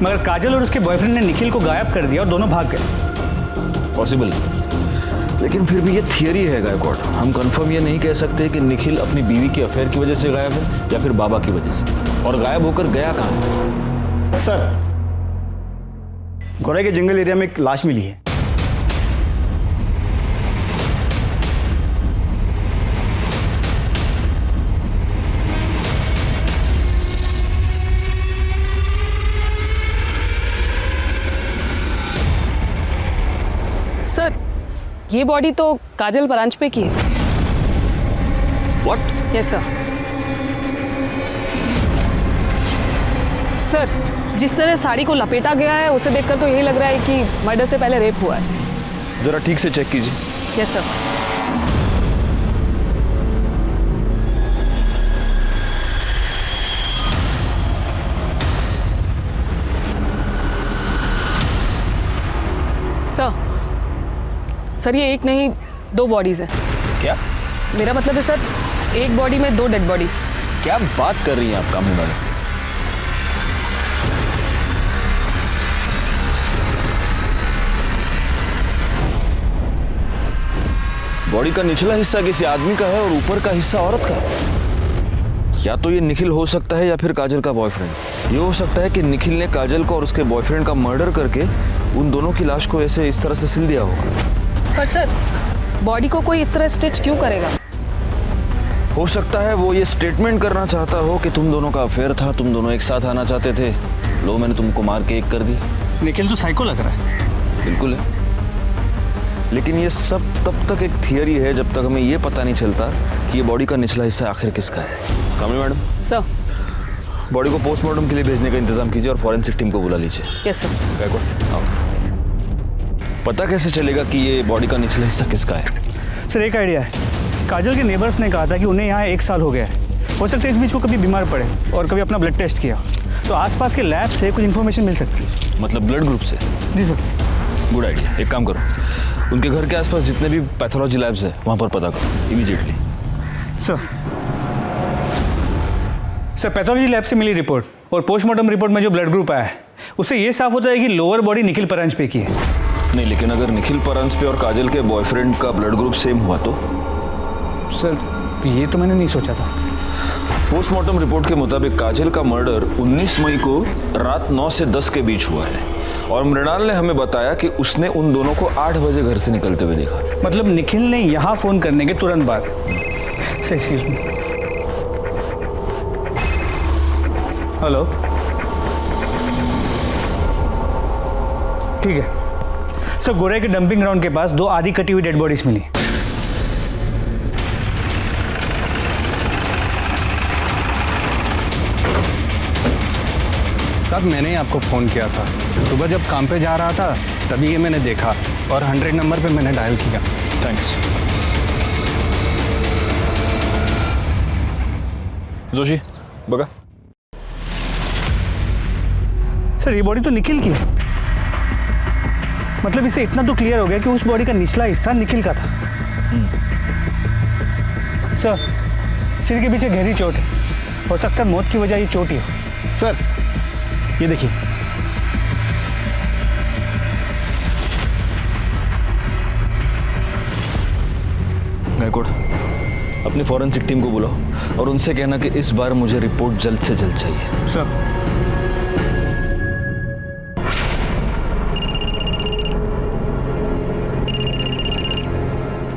मगर काजल और उसके बॉयफ्रेंड ने निखिल को गायब कर दिया और दोनों भाग गए। पॉसिबल, लेकिन फिर भी ये थियरी है गायकवाड़। हम कंफर्म ये नहीं कह सकते कि निखिल अपनी बीवी के अफेयर की वजह से गायब है या फिर बाबा की वजह से। और गायब होकर गया कहाँ है? सर, गोरे के जंगल एरिया में एक लाश मिली है। सर, ये बॉडी तो काजल परांजपे की है। What? Yes sir. सर, जिस तरह साड़ी को लपेटा गया है उसे देखकर तो यही लग रहा है कि मर्डर से पहले रेप हुआ है। जरा ठीक से चेक कीजिए। Yes sir. सर, ये एक नहीं 2 बॉडीज हैं। क्या? मेरा मतलब है सर, एक बॉडी में 2 डेड बॉडी। क्या बात कर रही हैं आप कामड़ी मैडम? बॉडी का निचला हिस्सा किसी आदमी का है और ऊपर का हिस्सा औरत का है। या तो ये निखिल हो सकता है या फिर काजल का बॉयफ्रेंड। ये हो सकता है कि निखिल ने काजल को और उसके बॉयफ्रेंड का मर्डर करके उन दोनों की लाश को ऐसे इस तरह से सिल दिया होगा। पर सर, बॉडी को कोई इस तरह स्टिच क्यों करेगा? हो सकता है वो ये स्टेटमेंट करना चाहता हो कि तुम दोनों का अफेयर था, तुम दोनों एक साथ आना चाहते थे, लो मैंने तुमको मार के एक कर दी। निखिल तो साइको लग रहा है। बिल्कुल है, लेकिन ये सब तब तक एक थियरी है जब तक हमें ये पता नहीं चलता कि ये बॉडी का निचला हिस्सा आखिर किसका है। कामड़ी मैडम, सर, बॉडी को पोस्टमार्टम के लिए भेजने का इंतजाम कीजिए और फॉरेंसिक टीम को बुला लीजिए। Yes sir. गायकवाड़, आओ। पता कैसे चलेगा कि ये बॉडी का निचला हिस्सा किसका है? सर एक आइडिया है, काजल के नेबर्स ने कहा था कि उन्हें यहाँ 1 साल हो गया है। हो सकता है इस बीच वो कभी बीमार पड़े और कभी अपना ब्लड टेस्ट किया, तो आसपास के लैब से कुछ इन्फॉर्मेशन मिल सकती है। मतलब ब्लड ग्रुप से? जी सर। Good idea. एक काम करो, उनके घर के आसपास जितने भी पैथोलॉजी लैब्स हैं वहाँ पर पता करो इमीडिएटली। सर पैथोलॉजी लैब से मिली रिपोर्ट और पोस्टमार्टम रिपोर्ट में जो ब्लड ग्रुप आया है उससे ये साफ होता है कि लोअर बॉडी निखिल परांजपे की है। नहीं, लेकिन अगर निखिल परांजपे और काजल के बॉयफ्रेंड का ब्लड ग्रुप सेम हुआ तो? सर ये तो मैंने नहीं सोचा था। पोस्टमार्टम रिपोर्ट के मुताबिक काजल का मर्डर 19 मई को रात 9 से 10 के बीच हुआ है और मृणाल ने हमें बताया कि उसने उन दोनों को 8 बजे घर से निकलते हुए देखा। मतलब निखिल ने यहाँ फ़ोन करने के तुरंत बाद। Excuse me. हेलो, ठीक है सर। गोरे के डंपिंग ग्राउंड के पास 2 आधी कटी हुई डेड बॉडीज मिली। सर मैंने ही आपको फ़ोन किया था। सुबह जब काम पे जा रहा था तभी ये मैंने देखा और 100 नंबर पे मैंने डायल किया। थैंक्स। जोशी बघा। सर ये बॉडी तो निखिल की है। मतलब इसे इतना तो क्लियर हो गया कि उस बॉडी का निचला हिस्सा निखिल का था। सर सिर के पीछे गहरी चोट है, हो सकता है मौत की वजह ये चोट ही हो। सर ये देखिए। गायकवाड़, अपनी फॉरेंसिक टीम को बुलाओ और उनसे कहना कि इस बार मुझे रिपोर्ट जल्द से जल्द चाहिए। सर।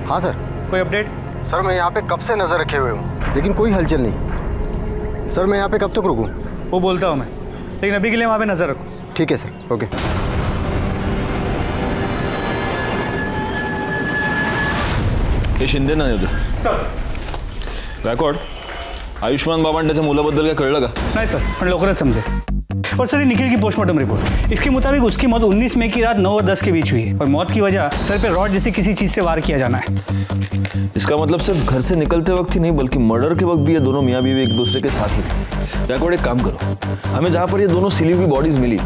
हाँ सर। कोई अपडेट? सर मैं यहाँ पे कब से नज़र रखे हुए हूँ लेकिन कोई हलचल नहीं। सर मैं यहाँ पे कब तक रुकूँ? वो बोलता हूँ मैं, लेकिन अभी के लिए वहाँ पे नज़र रखो। ठीक है सर, ओके। हे शिंदे ना येऊ सर। गायकवाड, आयुष्मान बाबा त्याच्या मुलाबद्दल काय कळलं का? नहीं सर, पण लवकरच समझे। और सर ये निखिल की पोस्टमार्टम रिपोर्ट, इसके मुताबिक उसकी मौत 19 मई की रात 9 और 10 के बीच हुई है और मौत की वजह सर पे रॉड जैसी किसी चीज़ से वार किया जाना है। इसका मतलब सिर्फ घर से निकलते वक्त ही नहीं बल्कि मर्डर के वक्त भी ये दोनों मियाँ बीवी एक दूसरे के साथ ही थे। गायकवाड एक काम करो, हमें जहाँ पर ये दोनों सिली हुई बॉडीज मिली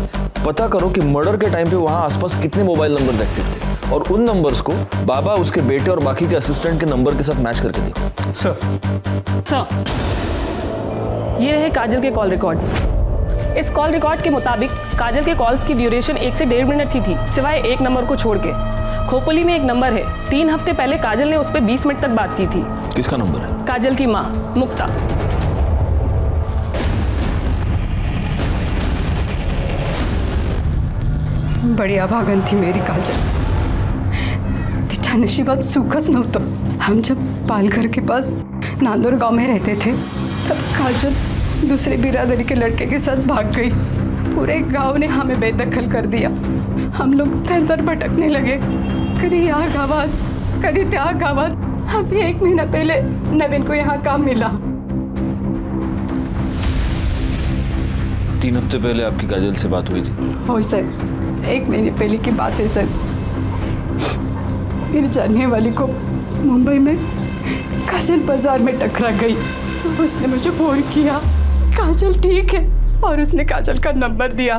पता करो कि मर्डर के टाइम पे वहाँ आसपास कितने मोबाइल नंबर एक्टिव थे और उन नंबर्स को बाबा, उसके बेटे और बाकी के असिस्टेंट के नंबर के साथ मैच करके देखो। सर ये रहे काजल के कॉल रिकॉर्ड्स। इस कॉल रिकॉर्ड के मुताबिक काजल के कॉल्स की ड्यूरेशन 1 से 1.5 मिनट थी सिवाय एक नंबर को छोड़ के। खोपली में एक नंबर है, 3 हफ्ते पहले काजल ने उस पर 20 मिनट तक बात की थी। किसका नंबर है? काजल की माँ मुक्ता। बड़ी अभागन थी मेरी काजल। तिच्या नशिबात सुखच नव्हतं। हम जब पालघर के पास नांदोर गांव में रहते थे तब काजल दूसरे बिरादरी के लड़के के साथ भाग गई। पूरे गांव ने हमें बेदखल कर दिया। हम लोग दर दर भटकने लगे, कभी यहाँ गावात कभी त्या गावात। अभी 1 महीना पहले नवीन को यहाँ काम मिला। 3 हफ्ते पहले आपकी काजल से बात हुई थी? हो सर, 1 महीने पहले की बात है सर। मेरी जानने वाली को मुंबई में काजल बाजार में टकरा गई। उसने मुझे फोन किया, काजल ठीक है, और उसने काजल का नंबर दिया।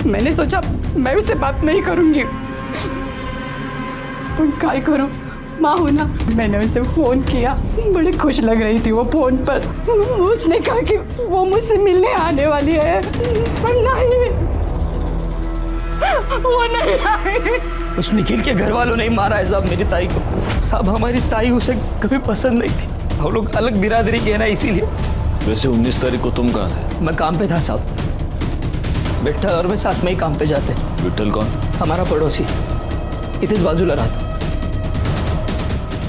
मैंने सोचा मैं उससे बात नहीं करूंगी, पर क्या करूं, माँ हूं ना। मैंने उसे फ़ोन किया, बड़ी खुश लग रही थी वो फ़ोन पर। उसने कहा कि वो मुझसे मिलने आने वाली है, पर नहीं, वो नहीं आई। उस निखिल के घर वालों ने ही मारा है साहब मेरी ताई को। साहब हमारी ताई उसे कभी पसंद नहीं थी, हम लोग अलग बिरादरी के ना, इसीलिए। वैसे 19 तारीख को तुम कहाँ थे? मैं काम पे था साहब, विट्ठल और मैं साथ में ही काम पे जाते। विट्ठल कौन? हमारा पड़ोसी, इधर बाजूला रहा था।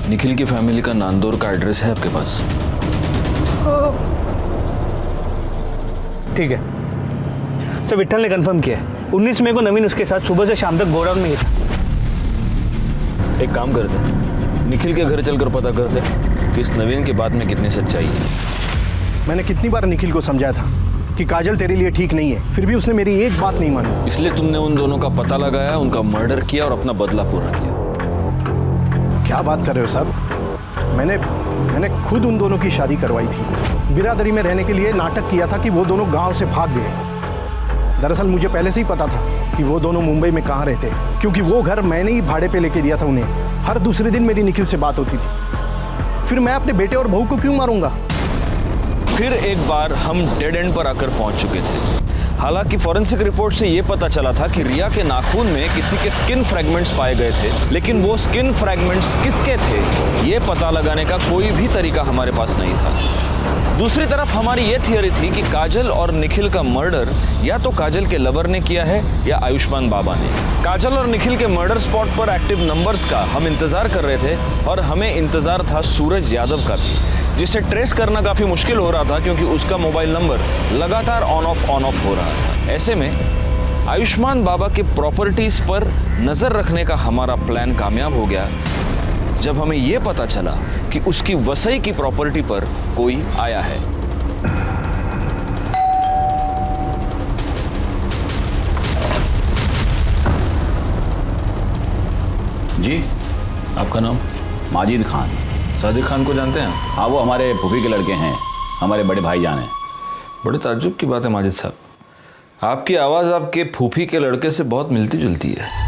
निखिल की फैमिली का नांदौर का एड्रेस है आपके पास? ठीक है सर, विट्ठल ने कंफर्म किया है। 19 मई को नवीन उसके साथ सुबह से शाम तक गोडाउन में ही था। एक काम करते, निखिल के घर चलकर पता करते कि इस नवीन की बात में कितनी सच्चाई है। मैंने कितनी बार निखिल को समझाया था कि काजल तेरे लिए ठीक नहीं है, फिर भी उसने मेरी एक बात नहीं मानी। इसलिए तुमने उन दोनों का पता लगाया, उनका मर्डर किया और अपना बदला पूरा किया। क्या बात कर रहे हो साहब? मैंने खुद उन दोनों की शादी करवाई थी। बिरादरी में रहने के लिए नाटक किया था कि वो दोनों गांव से भाग गए। दरअसल मुझे पहले से ही पता था कि वो दोनों मुंबई में कहाँ रहते हैं, क्योंकि वो घर मैंने ही भाड़े पे लेके दिया था उन्हें। हर दूसरे दिन मेरी निखिल से बात होती थी। फिर मैं अपने बेटे और बहू को क्यों मारूंगा? फिर एक बार हम डेड एंड पर आकर पहुंच चुके थे। हालांकि फॉरेंसिक रिपोर्ट से यह पता चला था कि रिया के नाखून में किसी के स्किन फ्रैगमेंट्स पाए गए थे, लेकिन वो स्किन फ्रैगमेंट्स किसके थे ये पता लगाने का कोई भी तरीका हमारे पास नहीं था। दूसरी तरफ हमारी ये थियरी थी कि काजल और निखिल का मर्डर या तो काजल के लवर ने किया है या आयुष्मान बाबा ने। काजल और निखिल के मर्डर स्पॉट पर एक्टिव नंबर्स का हम इंतजार कर रहे थे और हमें इंतजार था सूरज यादव का भी, जिसे ट्रेस करना काफी मुश्किल हो रहा था क्योंकि उसका मोबाइल नंबर लगातार ऑन ऑफ हो रहा था। ऐसे में आयुष्मान बाबा के प्रॉपर्टीज पर नजर रखने का हमारा प्लान कामयाब हो गया जब हमें यह पता चला कि उसकी वसई की प्रॉपर्टी पर कोई आया है। जी, आपका नाम? माजिद खान। सादिक खान को जानते हैं? हाँ, वो हमारे फूफी के लड़के हैं, हमारे बड़े भाईजान हैं। बड़े ताज्जुब की बात है माजिद साहब, आपकी आवाज़ आपके फूफी के लड़के से बहुत मिलती जुलती है।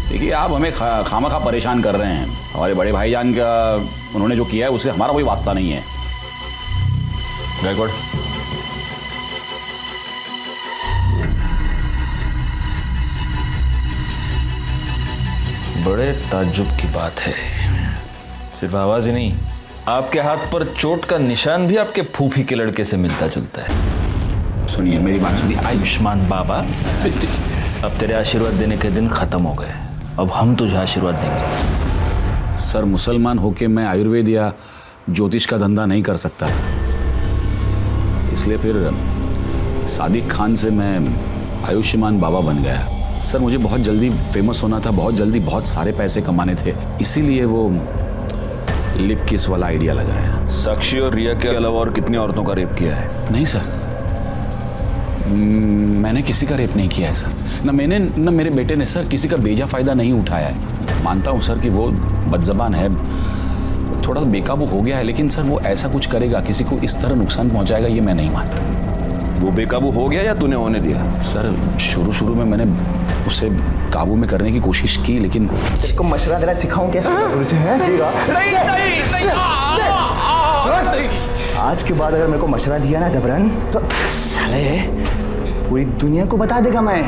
देखिए, आप हमें खामखा परेशान कर रहे हैं। हमारे बड़े भाईजान का उन्होंने जो किया है उससे हमारा कोई वास्ता नहीं है। गायकवाड़, बड़े ताज्जुब की बात है। सिर्फ आवाज ही नहीं, आपके हाथ पर चोट का निशान भी आपके फूफी के लड़के से मिलता जुलता है। सुनिए मेरी बात सुनिए। आयुष्मान बाबा, अब तेरे आशीर्वाद देने के दिन खत्म हो गए, अब हम तुझे आशीर्वाद देंगे। सर, मुसलमान होके मैं आयुर्वेद या ज्योतिष का धंधा नहीं कर सकता, इसलिए फिर सादिक खान से मैं आयुष्मान बाबा बन गया। सर, मुझे बहुत जल्दी फेमस होना था, बहुत जल्दी बहुत सारे पैसे कमाने थे, इसीलिए वो लिप किस वाला आइडिया लगाया। साक्षी और रिया के अलावा और कितनी औरतों का रेप किया है? नहीं सर, मैंने किसी का रेप नहीं किया है सर। न मैंने न मेरे बेटे ने सर किसी का बेजा फायदा नहीं उठाया है। मानता हूँ सर कि वो बदजबान है, थोड़ा सा बेकाबू हो गया है, लेकिन सर वो ऐसा कुछ करेगा, किसी को इस तरह नुकसान पहुंचाएगा, ये मैं नहीं मानता। वो बेकाबू हो गया या तूने होने दिया? सर, शुरू में मैंने उसे काबू में करने की कोशिश की, लेकिन इसको मशवरा देना सिखाऊं कैसे? आज के बाद अगर मेरे को मशवरा दिया ना जबरन, तो साले पूरी दुनिया को बता देगा मैं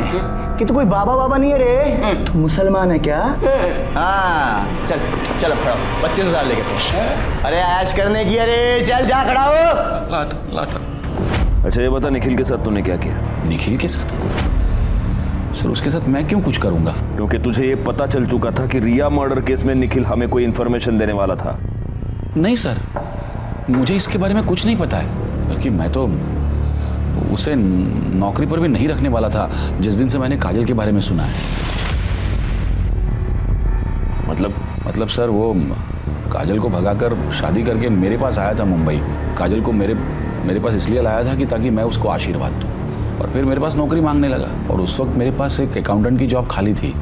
कि तू कोई बाबा नहीं है रे, तू मुसलमान है क्या? हाँ, चल चल अब खड़ा हो, 25,000 लेके तो। अरे ऐश करने की, अरे चल जा खड़ा हो। लाता। अच्छा ये बता, निखिल के साथ तूने क्या किया? निखिल के साथ? सर, उसके साथ मैं क्यों कुछ करूंगा? क्योंकि तुझे ये पता चल चुका था कि रिया मर्डर केस में निखिल हमें कोई इन्फॉर्मेशन देने वाला था। नहीं सर, मुझे इसके बारे में कुछ नहीं पता है, बल्कि मैं तो उसे नौकरी पर भी नहीं रखने वाला था जिस दिन से मैंने काजल के बारे में सुना है। मतलब सर, वो काजल को भगाकर शादी करके मेरे पास आया था मुंबई। काजल को मेरे पास इसलिए लाया था कि ताकि मैं उसको आशीर्वाद दूँ, और फिर मेरे पास नौकरी मांगने लगा, और उस वक्त मेरे पास एक अकाउंटेंट की जॉब खाली थी,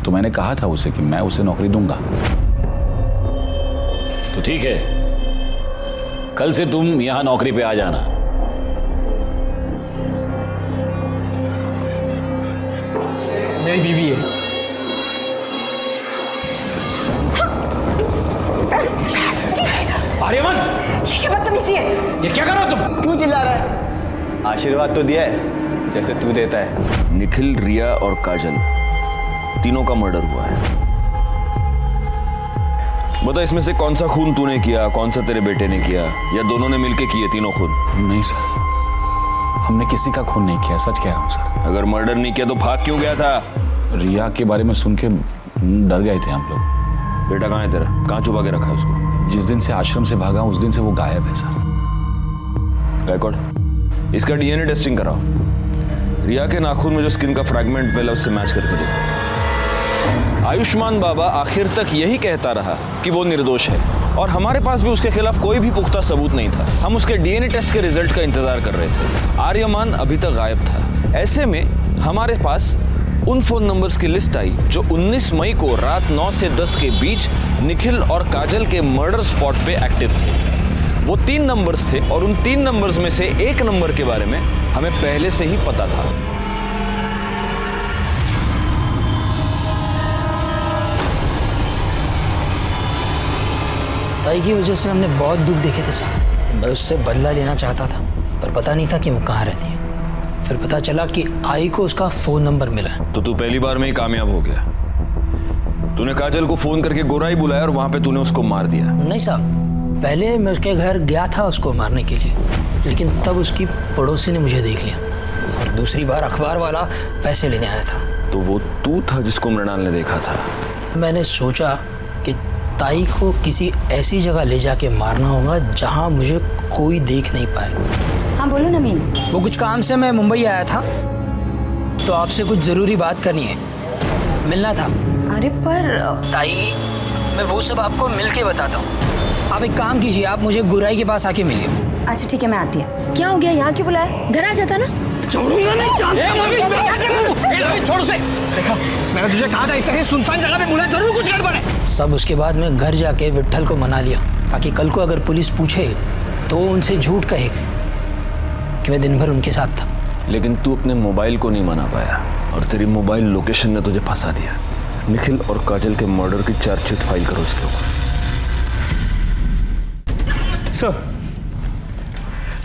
तो मैंने कहा था उसे कि मैं उसे नौकरी दूंगा। तो ठीक है, कल से तुम यहाँ नौकरी पे आ जाना। मेरी बीवी है। आर्यमन, ये क्या बदतमीजी है? ये क्या कर रहे हो तुम? क्यों चिल्ला रहा है? आशीर्वाद तो दिया है जैसे तू देता है। निखिल, रिया और काजल तीनों का मर्डर हुआ है। बता, इसमें से कौन सा खून तूने किया, कौन सा तेरे बेटे ने किया, या दोनों ने मिलके किए तीनों खून? नहीं सर, हमने किसी का खून नहीं किया, सच कह रहा हूँ सर। अगर मर्डर नहीं किया तो भाग क्यों गया था? रिया के बारे में सुन के डर गए थे हम लोग। बेटा कहाँ है तेरा? कहाँ छुपा के रखा है उसको? जिस दिन से आश्रम से भागा उस दिन से वो गायब है सर। गायकवाड़, इसका डीएनए टेस्टिंग कराओ। रिया के नाखून में जो स्किन का फ्रैगमेंट मिला उससे मैच करके देखो। आयुष्मान बाबा आखिर तक यही कहता रहा कि वो निर्दोष है, और हमारे पास भी उसके खिलाफ कोई भी पुख्ता सबूत नहीं था। हम उसके डीएनए टेस्ट के रिजल्ट का इंतजार कर रहे थे। आर्यमान अभी तक गायब था। ऐसे में हमारे पास उन फ़ोन नंबर्स की लिस्ट आई जो 19 मई को रात 9 से 10 के बीच निखिल और काजल के मर्डर स्पॉट पे एक्टिव थे। वो 3 नंबर्स थे और उन 3 नंबर्स में से एक नंबर के बारे में हमें पहले से ही पता था। ताई की वजह से हमने बहुत दुख देखे थे साहब। मैं उससे बदला लेना चाहता था, पर पता नहीं था कि वो कहाँ रहती है। फिर पता चला कि आई को उसका फ़ोन नंबर मिला है। तो तू पहली बार में ही कामयाब हो गया। तूने काजल को फ़ोन करके गोराई बुलाया और वहाँ पे तूने उसको मार दिया। नहीं साहब, पहले मैं उसके घर गया था उसको मारने के लिए, लेकिन तब उसकी पड़ोसी ने मुझे देख लिया और दूसरी बार अखबार वाला पैसे लेने आया था। तो वो तू था जिसको मृणाल ने देखा था? मैंने सोचा कि ताई को किसी ऐसी जगह ले जाके मारना होगा जहां मुझे कोई देख नहीं पाए। हाँ बोलो नवीन। वो कुछ काम से मैं मुंबई आया था, तो आपसे कुछ ज़रूरी बात करनी है, मिलना था। अरे पर ताई, मैं वो सब आपको मिल के बताता हूँ। आप एक काम कीजिए, आप मुझे गुराई के पास आके मिलिए। अच्छा ठीक है, मैं आती है। क्या हो गया, यहाँ क्यों बुलाया? घर आ जाता ना। छोड़ूंगा नहीं। छोड़ उसे। देखा, मैंने तुझे कहा था ऐसे सुनसान जगह पे बुलाया, जरूर कुछ गड़बड़ है। सब उसके बाद मैं घर जाके विट्ठल को मना लिया, ताकि कल को अगर पुलिस पूछे तो उनसे झूठ कहे कि मैं दिन भर उनके साथ था। लेकिन तू अपने मोबाइल को नहीं मना पाया और तेरी मोबाइल लोकेशन ने तुझे फंसा दिया। निखिल और काजल के मर्डर की चार्जशीट फाइल करो इसके ऊपर।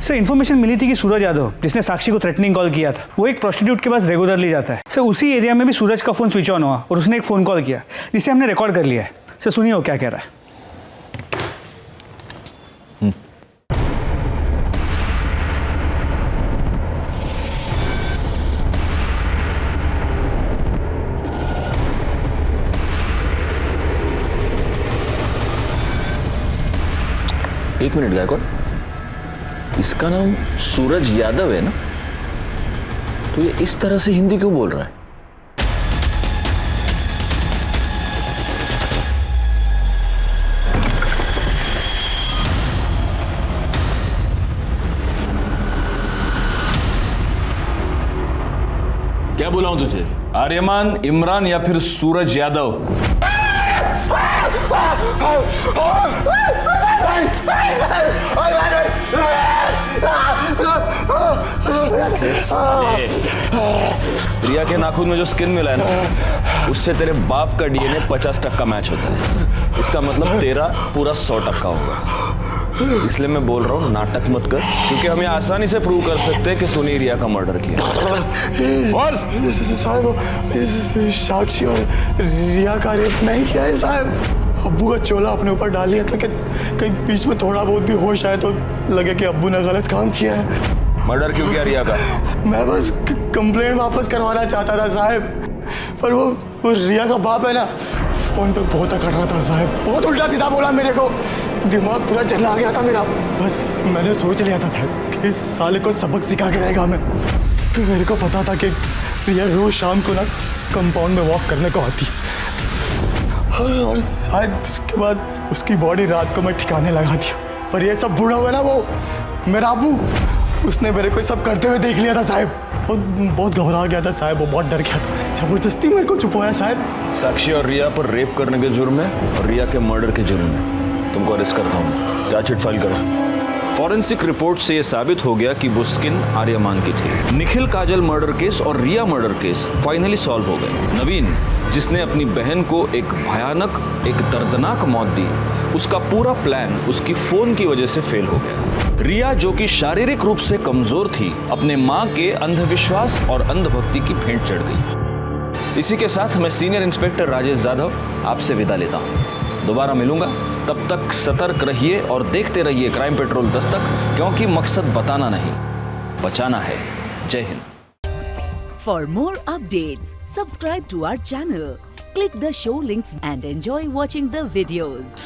सर इन्फॉर्मेशन मिली थी कि सूरज यादव, जिसने साक्षी को थ्रेटनिंग कॉल किया था, वो एक प्रोस्टिट्यूट के पास रेगुलरली जाता है। सर उसी एरिया में भी सूरज का फ़ोन स्विच ऑन हुआ और उसने एक फ़ोन कॉल किया जिसे हमने रिकॉर्ड कर लिया है। सर सुनिए वो क्या कह रहा है। एक मिनट गायकवाड़, इसका नाम सूरज यादव है ना? तो ये इस तरह से हिंदी क्यों बोल रहा है? क्या बुलाऊं तुझे? आर्यमान, इमरान या फिर सूरज यादव? रिया के नाखून में जो स्किन मिला है ना, उससे तेरे बाप का डीएनए 50% मैच होता है। इसका मतलब तेरा पूरा 100% होगा। इसलिए मैं बोल रहा हूँ नाटक मत कर, क्योंकि हम ये आसानी से प्रूव कर सकते हैं कि तूने रिया का मर्डर किया। बोल। साहब, साक्षी और रिया का रेप नहीं किया है साहब। अब्बू का चोला अपने ऊपर डाल लिया था कि कहीं बीच में थोड़ा बहुत भी होश आए तो लगे कि अब्बू ने गलत काम किया है। मर्डर क्यों किया रिया का? मैं बस कंप्लेंट वापस करवाना चाहता था साहब, पर वो रिया का बाप है ना, फोन पे बहुत अकड़ रहा था साहब, बहुत उल्टा सीधा बोला मेरे को, दिमाग पूरा चला गया था मेरा। बस मैंने सोच लिया था साहब कि इस साले को सबक सिखा के रहेगा मैं। मेरे को पता था कि रिया रोज शाम को ना कंपाउंड में वॉक करने को आती, और शायद उसके बाद उसकी बॉडी रात को मैं ठिकाने लगा दिया। पर ये सब बूढ़ा हुआ ना, वो मेरा अबू, उसने मेरे को सब करते हुए देख लिया था साहब। बहुत घबरा गया था साहब, वो बहुत डर गया था, जबरदस्ती मेरे को छुपाया साहब। साक्षी और रिया पर रेप करने के जुर्म में और रिया के मर्डर के जुर्म में तुमको अरेस्ट करता हूँ। चार्जशीट फाइल करो। फॉरेंसिक रिपोर्ट से यह साबित हो गया कि वो स्किन आर्यमान की थी। निखिल काजल मर्डर केस और रिया मर्डर केस फाइनली सॉल्व हो गए। नवीन, जिसने अपनी बहन को एक भयानक, एक दर्दनाक मौत दी, उसका पूरा प्लान उसकी फोन की वजह से फेल हो गया। रिया, जो कि शारीरिक रूप से कमजोर थी, अपने मां के अंधविश्वास और अंधभक्ति की भेंट चढ़ गई। इसी के साथ मैं सीनियर इंस्पेक्टर राजेश जाधव आपसे विदा लेता हूँ। दोबारा मिलूंगा, तब तक सतर्क रहिए और देखते रहिए क्राइम पेट्रोल दस्तक, क्योंकि मकसद बताना नहीं, बचाना है। जय Hind. For more updates, subscribe to our channel, click the show links and enjoy watching the videos.